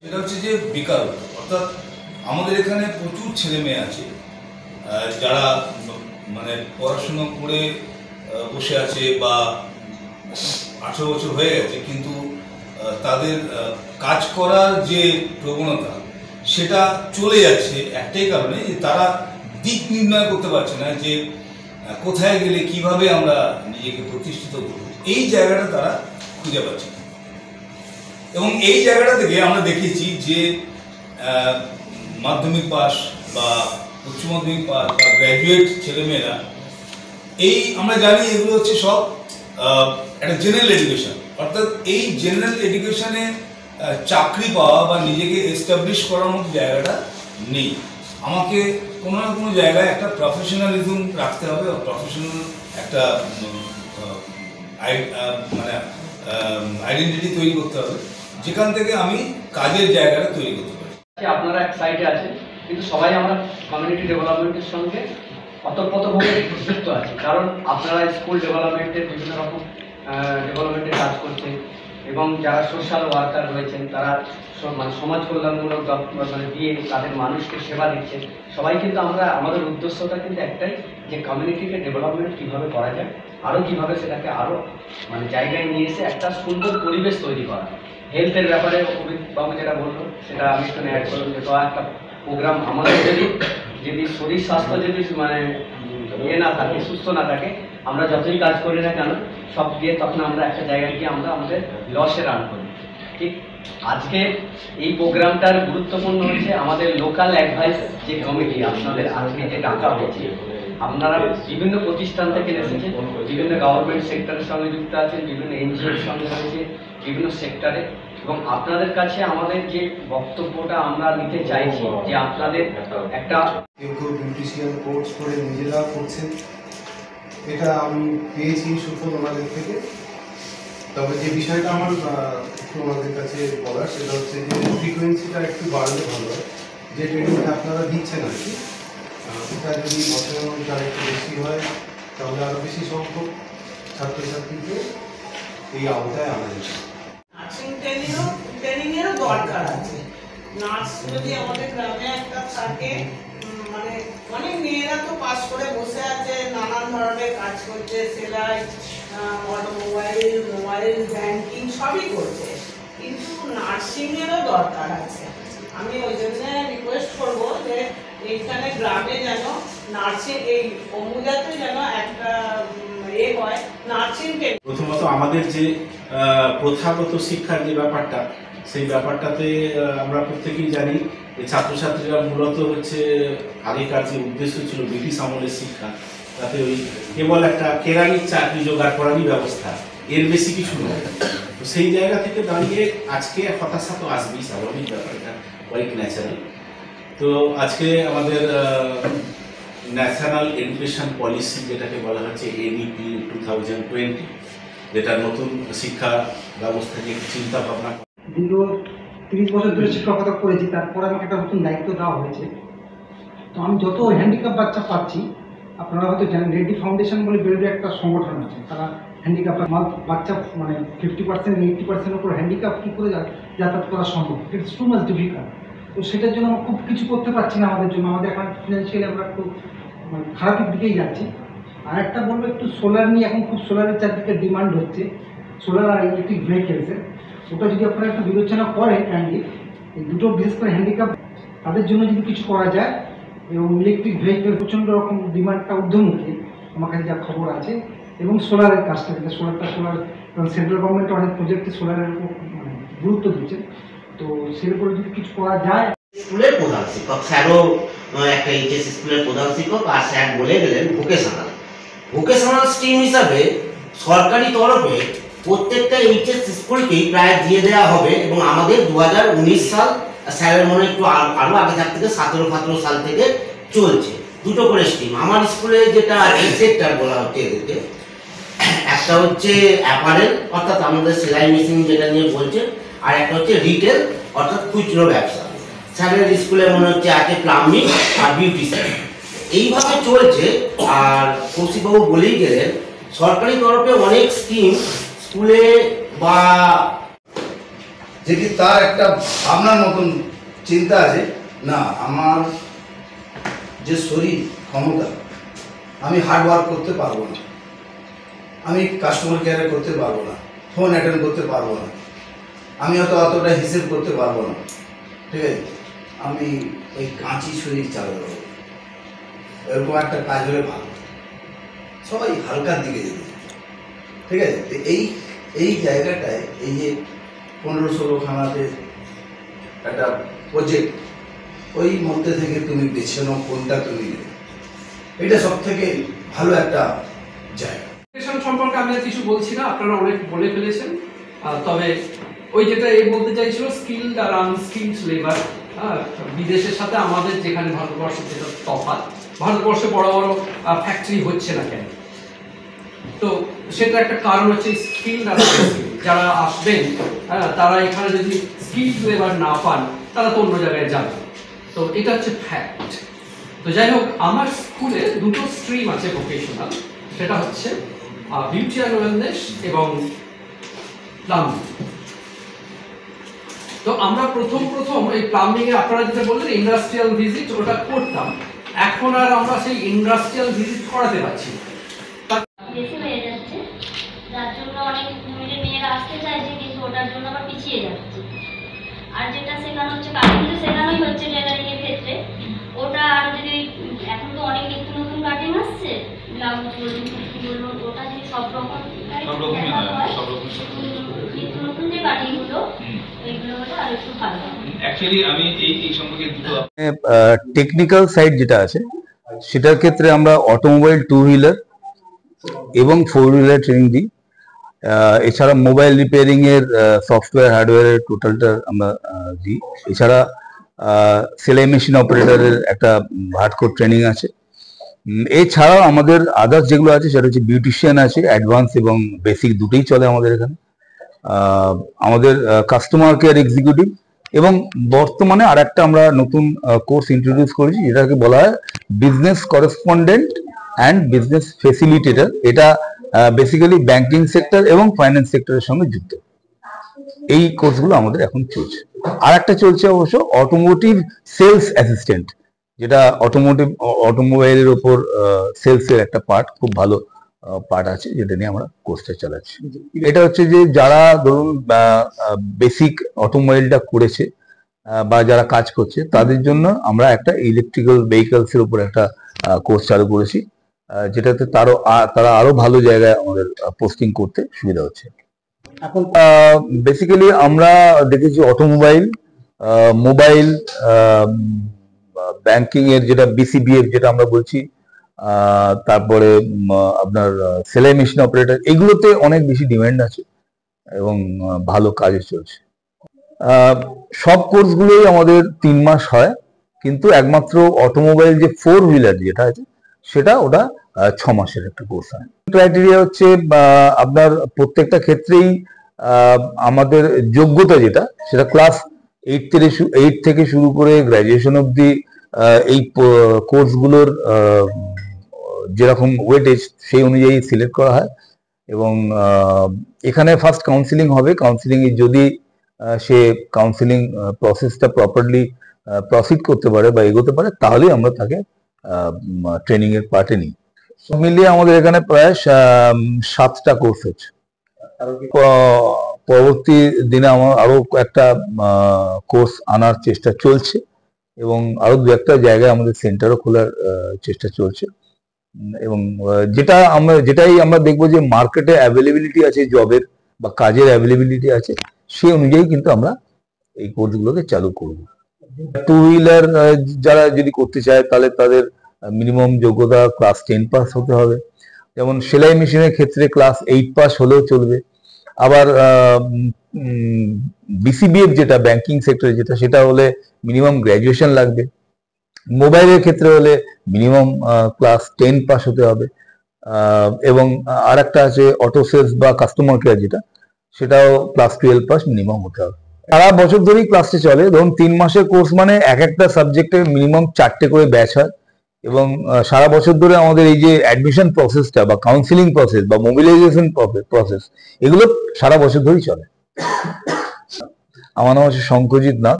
এটা হচ্ছে যে বেকারত্ব, অর্থাৎ আমাদের এখানে প্রচুর ছেলে মেয়ে আছে যারা মানে পড়াশুনো করে বসে আছে বা 18 বছর হয়ে গেছে, কিন্তু তাদের কাজ করার যে প্রবণতা সেটা চলে যাচ্ছে একটাই কারণে যে তারা দিক নির্ণয় করতে পারছে না যে কোথায় গেলে কিভাবে আমরা নিজেকে প্রতিষ্ঠিত করব, এই জায়গাটা তারা খুঁজে পাচ্ছে না। এবং এই জায়গাটা থেকে আমরা দেখেছি যে মাধ্যমিক পাস বা উচ্চ মাধ্যমিক পাস বা গ্র্যাজুয়েট ছেলেমেয়েরা, এই আমরা জানি এগুলো হচ্ছে সব একটা জেনারেল এডুকেশন, অর্থাৎ এই জেনারেল এডুকেশনে চাকরি পাওয়া বা নিজেকে এস্টাবলিশ করার মতো জায়গাটা নেই। আমাকে কোনো না কোনো জায়গায় একটা প্রফেশনালিজম রাখতে হবে, প্রফেশনাল একটা মানে আইডেন্টিটি তৈরি করতে হবে, যেখান থেকে আমি কাজের জায়গাটা তৈরি করতে পারি। আপনারা এক সাইডে আছেন, কিন্তু সবাই আমরা কমিউনিটি ডেভেলপমেন্টের সঙ্গে অতপ্রতভাবে যুক্ত আছি, কারণ আপনারা স্কুল ডেভেলপমেন্টের বিভিন্ন রকম ডেভেলপমেন্টের কাজ করছেন এবং যারা সোশ্যাল ওয়ার্কার রয়েছেন তারা মানে সমাজ কল্যাণমূলক মানে দিয়ে তাদের মানুষকে সেবা দিচ্ছেন। সবাই কিন্তু আমরা আমাদের উদ্দেশ্যটা কিন্তু একটাই, যে কমিউনিটিকে ডেভেলপমেন্ট কীভাবে করা যায়, আরও কীভাবে সেটাকে আরও মানে জায়গায় নিয়ে এসে একটা সুন্দর পরিবেশ তৈরি করা। হেলথের ব্যাপারে বাবু যেটা বললো সেটা আমি এখানে অ্যাড করলাম, যে একটা প্রোগ্রাম আমাদের যদি শরীর স্বাস্থ্য যদি মানে না থাকে, সুস্থ না থাকে, আমরা যতই কাজ করি না কেন সব দিয়ে তখন আমরা একটা জায়গায় গিয়ে আমরা আমাদের লসে রান করি। ঠিক আজকে এই প্রোগ্রামটার গুরুত্বপূর্ণ হচ্ছে আমাদের লোকাল অ্যাডভাইস যে কমিটি আপনাদের আজকে যে ডাকা হয়েছে, আপনারা বিভিন্ন প্রতিষ্ঠান থেকে এসেছেন, বিভিন্ন গভর্নমেন্ট সেক্টরের সঙ্গে যুক্ত আছেন, বিভিন্ন এনজিওর সঙ্গে রয়েছে, বিভিন্ন সেক্টরে, এবং আপনাদের কাছে আমাদের যে বক্তব্যটা আমরা নিতে চাইছি যে আপনাদের একটা কেউ বিউটিশিয়ান কোর্স করে নিজেরা করছেন, এটা আমি পেয়েছি সুফল ওনাদের থেকে। তবে যে বিষয়টা আমার ওনাদের কাছে বলার সেটা হচ্ছে যে ফ্রিকোয়েন্সিটা একটু বাড়লে ভালো হয়, যে ট্রেনিংটা আপনারা দিচ্ছেন আর কি, সেটা যদি বছরের মধ্যে আর একটু বেশি হয় তাহলে আরও বেশি সংখ্যক ছাত্রছাত্রীকে এই আওতায় আনা যাবে। নার্সিং ট্রেনিংয়েরও দরকার আছে। নার্স যদি আমাদের গ্রামে একটা থাকে, মানে অনেক মেয়েরা তো পাস করে বসে আছে, নানান ধরনের কাজ করছে, সেলাই, মোবাইল ব্যাংকিং সবই করছে, কিন্তু নার্সিংয়েরও দরকার আছে। আমি ওই জন্য রিকোয়েস্ট করবো যে এইখানে গ্রামে যেন নার্সিং, এই অমুজাতে যেন একটা হয় নার্সিং ট্রেনিং। প্রথমত আমাদের যে প্রথাগত শিক্ষার যে ব্যাপারটা, সেই ব্যাপারটাতে আমরা প্রত্যেকেই জানি যে ছাত্রছাত্রীরা মূলত হচ্ছে আগেকার যে উদ্দেশ্য ছিল ব্রিটিশ আমলের শিক্ষা, তাতে ওই কেবল একটা কেরানির চাকরি জোগাড় করারই ব্যবস্থা, এর বেশি কিছু নয়। তো সেই জায়গা থেকে দাঁড়িয়ে আজকে হতাশা তো আসবেই, স্বাভাবিক ব্যাপারটা, কোয়াইট ন্যাচারাল। তো আজকে আমাদের ন্যাশনাল এডুকেশন পলিসি যেটাকে বলা হচ্ছে NEP 2020, যেটা নতুন শিক্ষা ব্যবস্থা নিয়ে চিন্তা ভাবনা। দীর্ঘ 30 বছর ধরে শিক্ষকতা করেছি, তারপরে আমাকে একটা নতুন দায়িত্ব দেওয়া হয়েছে। তো আমি যত হ্যান্ডিক্যাপ বাচ্চা পাচ্ছি, আপনারা হয়তো জানেন রেডি ফাউন্ডেশন বলে বেরোলে একটা সংগঠন আছে, তারা হ্যান্ডিক্যাপ বাচ্চা মানে 50% 80% উপর হ্যান্ডিক্যাপ কী করে যাতায়াত করা সম্ভব, ইটস টু মাচ ডিফিকাল্ট। তো সেটার জন্য আমরা খুব কিছু করতে পারছি না আমাদের জন্য, আমাদের এখন ফিনান্সিয়ালি আমরা একটু মানে খারাপের দিকেই যাচ্ছি। আর একটা বলবো, একটু সোলার নিয়ে এখন খুব সোলারের চারদিকে ডিমান্ড হচ্ছে, সোলার আর ইলেকট্রিক ভেহিকেলসের, ওটা যদি আপনারা একটু বিবেচনা করেন কাইন্ডলি, এই দুটো বিশেষ করে হ্যান্ডিক্যাপ তাদের জন্য যদি কিছু করা যায়, এবং ইলেকট্রিক ভেহিকেল প্রচণ্ড রকম ডিমান্ডটা ঊর্ধ্বমুখী আমার কাছে যা খবর আছে, এবং সোলারের কাজটা যেটা সোলার, কারণ সেন্ট্রাল গভর্নমেন্ট অনেক প্রজেক্টে সোলারের উপর মানে গুরুত্ব দিচ্ছে, তো সের উপরে যদি কিছু করা যায়। স্কুলের প্রধান শিক্ষক স্যারও একটা এইচএস স্কুলের প্রধান শিক্ষক, আর স্যার বলে গেলেন ভোকেশনাল স্ট্রিম হিসাবে সরকারি তরফে প্রত্যেকটা এইচএস স্কুলকেই প্রায় দিয়ে দেওয়া হবে, এবং আমাদের 2019 সাল, স্যারের মনে একটু আরও আগে থেকে 17-18 সাল থেকে চলছে দুটো করে স্ট্রিম। আমার স্কুলে যেটা সেক্টর বলা হচ্ছে এদেরকে, একটা হচ্ছে অ্যাপারেল অর্থাৎ আমাদের সেলাই মেশিন যেটা নিয়ে বলছে, আর একটা হচ্ছে রিটেল অর্থাৎ খুচরো ব্যবসা। স্যারের স্কুলে মনে হচ্ছে আছে প্লাম্বিং আর বিউটিশিয়ান, এইভাবে চলছে। আর কৌশিকবাবু বলেই গেলেন সরকারি তরফে অনেক স্কিম স্কুলে বা যে কি তার একটা ভাবনার মতন চিন্তা আছে, না আমার যে শরীর ক্ষমতা, আমি হার্ড ওয়ার্ক করতে পারবো না, আমি কাস্টমার কেয়ারে করতে পারবো না, ফোন অ্যাটেন্ড করতে পারবো না, আমি হয়তো অতটা হিসেব করতে পারবো না, ঠিক আছে, আমি ওই কাঁচি শরীর চালাতে পারবো, এরকম একটা কাজ হলে ভালো, সবাই হালকার দিকে যেতে, ঠিক আছে। এই জায়গাটায় এই যে 15-16 খানাতে একটা প্রজেক্ট, ওই মধ্যে থেকে তুমি বেছে নাও কোনটা তুমি নেবে, এটা সব থেকে ভালো একটা জায়গা। সম্পর্কে আমি আর কিছু বলছি না, আপনারা অনেক বলে ফেলেছেন। তবে ওই যেটা এই বলতে চাইছিল স্কিলড আর আনস্কিলড লেবার, বিদেশের সাথে আমাদের যেখানে ভারতবর্ষের যেটা তফাৎ, ভারতবর্ষে বড় বড় ফ্যাক্টরি হচ্ছে না কেন, তো সেটা একটা কারণ হচ্ছে স্কিলড আর আনস্কিলড যারা আসবেন, তারা এখানে যদি স্কিলড লেবার না পান তারা তো অন্য জায়গায় যাবে, তো এটা হচ্ছে ফ্যাক্ট। তো যাই হোক, আমার স্কুলে দুটো স্ট্রিম আছে ভোকেশনাল, সেটা হচ্ছে বিউটি অ্যান্ড ওয়েলনেস এবং প্লাম্বিং। তো আমরা প্রথম এই প্লাম্বিং এ আপনারা যেটা বললেন ইন্ডাস্ট্রিয়াল ভিজিট, ওটা করতাম, এখন আর আমরা সেই ইন্ডাস্ট্রিয়াল ভিজিট করাতে পারছি না। বেশি হয়ে যাচ্ছে, যার জন্য অনেক মেয়েরা আসতে চাইছে কিন্তু ওটার জন্য আবার পিছিয়ে যাচ্ছে। আর যেটা শেখানো হচ্ছে কাটিং, তো শেখানোই হচ্ছে টেলারিং এর ক্ষেত্রে, ওটা আরো যদি এখন তো অনেক নিত্য নতুন কাটিং আসছে, ব্লাউজ বলুন, কুর্তি বলুন, ওটা যদি সব রকম নিত্য নতুন যে কাটিং গুলো, ওইগুলো হলে আর একটু ভালো হবে। অ্যাকচুয়ালি আমি এই সম্পর্কে দুটো টেকনিক্যাল সাইড যেটা আছে সেটার ক্ষেত্রে আমরা অটোমোবাইল, 2 হুইলার এবং 4 হুইলার ট্রেনিং দিই। এছাড়া মোবাইল রিপেয়ারিং এর সফটওয়্যার হার্ডওয়্যারের টোটালটা আমরা দিই। এছাড়া সেলাই মেশিন অপারেটরের একটা হার্ডকোর ট্রেনিং আছে। এছাড়াও আমাদের আদার্স যেগুলো আছে সেটা হচ্ছে বিউটিশিয়ান আছে, অ্যাডভান্স এবং বেসিক দুটোই চলে আমাদের এখানে। আমাদের কাস্টমার কেয়ার এক্সিকিউটিভ, এবং বর্তমানে আর একটা আমরা নতুন কোর্স ইন্ট্রোডিউস করেছি যেটাকে বলা হয় business correspondent and business facilitator. এটা বেসিক্যালি ব্যাংকিং সেক্টর এবং ফাইন্যান্স সেক্টরের সঙ্গে যুক্ত। এই কোর্সগুলো আমাদের এখন চলছে। আর একটা চলছে অবশ্য অটোমোটিভ সেলস অ্যাসিস্ট্যান্ট, যেটা অটোমোবাইলের ওপর সেলসের একটা পার্ট, খুব ভালো পার্ট আছে, যেটা নিয়ে আমরা কোর্সটা চালাচ্ছি। এটা হচ্ছে যে যারা ধরুন বেসিক অটোমোবাইলটা করেছে বা যারা কাজ করছে তাদের জন্য আমরা একটা ইলেকট্রিক্যাল ভেহিকলস এর উপর একটা কোর্স চালু করেছি, যেটাতে তারা আরো ভালো জায়গায় আমাদের পোস্টিং করতে সুবিধা হচ্ছে। এখন বেসিক্যালি আমরা দেখেছি অটোমোবাইল, মোবাইল, ব্যাংকিং এর যেটা BCBF যেটা আমরা বলছি, তারপরে আপনার সেলাই মেশিন অপারেটর, এগুলোতে অনেক বেশি ডিমান্ড আছে এবং ভালো কাজে চলছে। সব কোর্সগুলোই আমাদের 3 মাস হয়, কিন্তু একমাত্র অটোমোবাইল যে 4 হুইলার যেটা আছে সেটা ওটা 6 মাসের একটা কোর্স হয়। ক্রাইটেরিয়া হচ্ছে আপনার প্রত্যেকটা ক্ষেত্রেই আমাদের যোগ্যতা যেটা সেটা ক্লাস 8 থেকে শুরু করে গ্র্যাজুয়েশন অবধি এই কোর্সগুলোর যেরকম ওয়েটেজ সেই অনুযায়ী সিলেক্ট করা হয়। এবং এখানে ফার্স্ট কাউন্সিলিং হবে, কাউন্সিলিং এ যদি সে কাউন্সিলিং প্রসেসটা প্রপারলি প্রসিড করতে পারে বা এগোতে পারে তাহলেই আমরা তাকে ট্রেনিং এর পার্টে নিই। সব মিলিয়ে আমাদের এখানে প্রায় 7টা কোর্স হচ্ছে। পরবর্তী দিনে আমার আরো একটা কোর্স আনার চেষ্টা চলছে এবং আরো 2-1টা জায়গায় আমাদের সেন্টারও খোলার চেষ্টা চলছে। এবং যেটাই আমরা দেখবো যে মার্কেটে অ্যাভেলেবিলিটি আছে জবের বা কাজের অ্যাভেলেবিলিটি আছে, সেই অনুযায়ী কিন্তু আমরা এই কোর্সগুলোকে চালু করব। 2 হুইলার যারা যদি করতে চায় তাহলে তাদের মিনিমাম যোগ্যতা ক্লাস 10 পাস হতে হবে। যেমন সেলাই মেশিনের ক্ষেত্রে ক্লাস 8 পাস হলেও চলবে। আবার BCBF যেটা ব্যাংকিং সেক্টরে যেটা, সেটা হলে মিনিমাম গ্র্যাজুয়েশন লাগবে। মোবাইলের ক্ষেত্রে হলে মিনিমাম ক্লাস 10 পাস হতে হবে। এবং আর একটা আছে অটো সেলস বা কাস্টমার কেয়ার যেটা, সেটাও ক্লাস 12 পাস মিনিমাম হতে হবে। সারা বছর ধরেই ক্লাসটা চলে। ধরুন 3 মাসের কোর্স মানে একটা সাবজেক্টে মিনিমাম 4টে করে ব্যাচ হয় এবং সারা বছর ধরে আমাদের এই যে অ্যাডমিশন প্রসেসটা বা কাউন্সিলিং প্রসেস বা মোবিলাইজেশন প্রসেস, এগুলো সারা বছর ধরেই চলে। আমার নাম হচ্ছে শঙ্করজিৎ নাথ।